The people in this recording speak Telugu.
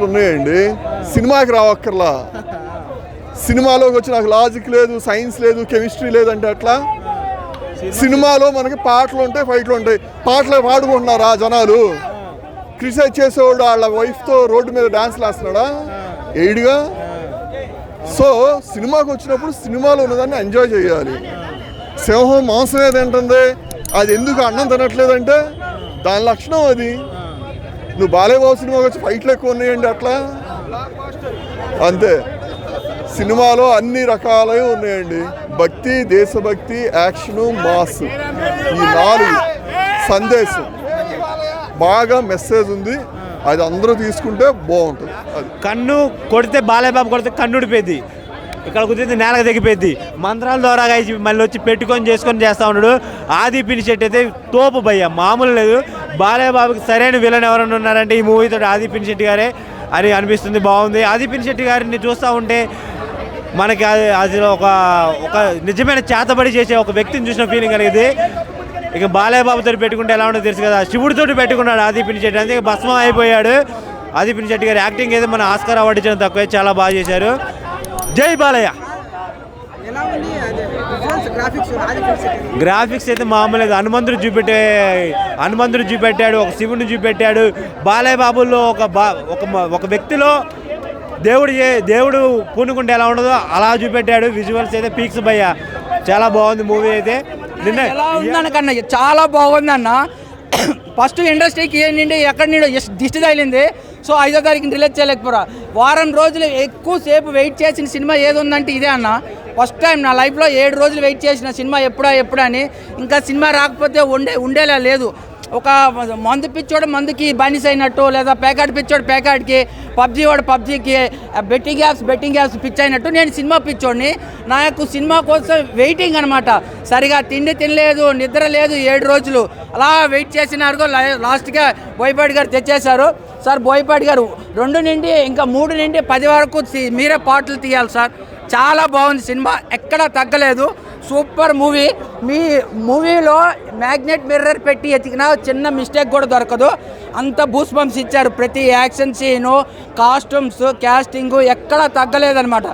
ఉన్నాయండి, సినిమాకి రావక్కర్లా. సినిమాలోకి వచ్చి నాకు లాజిక్ లేదు, సైన్స్ లేదు, కెమిస్ట్రీ లేదంటే అట్లా. సినిమాలో మనకి పాటలు ఉంటాయి, ఫైట్లు ఉంటాయి. పాటలు పాడుకుంటున్నారా జనాలు? క్రిటిసైజ్ చేసేవాడు వాళ్ళ వైఫ్తో రోడ్డు మీద డాన్స్లు వేస్తున్నాడా ఎయిడ్గా? సో సినిమాకి వచ్చినప్పుడు సినిమాలో ఉన్నదాన్ని ఎంజాయ్ చేయాలి. సింహం మాంసమే తింటుంది, అది ఎందుకు అన్నం తినట్లేదంటే దాని లక్షణం అది. నువ్వు బాలేబాబు సినిమాకి వచ్చి ఫైట్లు ఎక్కువ ఉన్నాయండి అట్లా అంతే. సినిమాలో అన్ని రకాలవి ఉన్నాయండి, భక్తి, దేశభక్తి, యాక్షను, మాస్, ఈ 4 సందేశం బాగా మెసేజ్ ఉంది. అది అందరూ తీసుకుంటే బాగుంటుంది. అది కన్ను కొడితే బాలేబాబు కొడితే కన్ను ఉడిపోద్ది, ఇక్కడ కుదిరితే నేలకు తెగిపోద్ది. మంత్రాల ద్వారా మళ్ళీ వచ్చి పెట్టుకొని చేసుకొని చేస్తూ ఉన్నాడు. ఆది పినిశెట్టి అయితే తోపు భయ్య, మామూలు లేదు. బాలేబాబుకి సరైన విలన్ ఎవరైనా ఉన్నారంటే ఈ మూవీతో ఆది పినిశెట్టి గారే అని అనిపిస్తుంది. బాగుంది. ఆది పినిశెట్టి గారిని చూస్తూ ఉంటే మనకి అది ఒక నిజమైన చేతబడి చేసే ఒక వ్యక్తిని చూసిన ఫీలింగ్ కలిగింది. ఇక బాలేబాబుతో పెట్టుకుంటే ఎలా ఉండదో తెలుసు కదా, శివుడితో పెట్టుకున్నాడు ఆది పినిశెట్టి, అందుకే భస్మం అయిపోయాడు. ఆది పినిశెట్టి గారి యాక్టింగ్ అయితే మన ఆస్కార్ అవార్డు ఇచ్చిన తక్కువే, చాలా బాగా చేశారు. జై బాలయ్య. గ్రాఫిక్స్ అయితే మామూలుగా హనుమంతుడు చూపెట్టాడు, ఒక శివుడిని చూపెట్టాడు. బాలయ్య బాబుల్లో ఒక వ్యక్తిలో దేవుడు పూనుకుంటే ఎలా ఉండదో అలా చూపెట్టాడు. విజువల్స్ అయితే పీక్స్ భయ్య, చాలా బాగుంది మూవీ అయితే. నిన్న ఎలా ఉందనకన్నా చాలా బాగుంది అన్న. ఫస్ట్ ఇండస్ట్రీకి ఏంటంటే ఎక్కడి నుండి దిష్టి తగిలింది. సో 5వ తారీఖుని రిలీజ్ చేయలేకపోరా. వారం రోజులు ఎక్కువసేపు వెయిట్ చేసిన సినిమా ఏది ఉందంటే ఇదే అన్న. ఫస్ట్ టైం నా లైఫ్లో 7 రోజులు వెయిట్ చేసిన సినిమా ఎప్పుడని. ఇంకా సినిమా రాకపోతే ఉండేలా లేదు. ఒక మందు పిచ్చోడు మందుకి బానిస అయినట్టు, లేదా పేకాడ్ పిచ్చోడు పేకాడ్కి, పబ్జీ వాడు పబ్జీకి, బెట్టింగ్ యాప్స్ పిచ్ అయినట్టు నేను సినిమా పిచ్చోడిని. నాకు సినిమా కోసం వెయిటింగ్ అనమాట. సరిగా తిండి తినలేదు, నిద్ర లేదు, 7 రోజులు అలా వెయిట్ చేసినారు. లాస్ట్గా బోయపాటి గారు తెచ్చేశారు. సార్ బోయపాటి గారు 2 నుండి ఇంకా 3 నుండి 10 వరకు మీరే పాటలు తీయాలి సార్. చాలా బాగుంది సినిమా, ఎక్కడా తగ్గలేదు. Super movie. మీ మూవీలో మ్యాగ్నెట్ మిర్రర్ పెట్టి ఎతికినా చిన్న మిస్టేక్ కూడా దొరకదు. అంత బూస్ బంప్స్ ఇచ్చారు. ప్రతి యాక్షన్ సీను, కాస్ట్యూమ్స్, క్యాస్టింగు ఎక్కడా తగ్గలేదన్నమాట.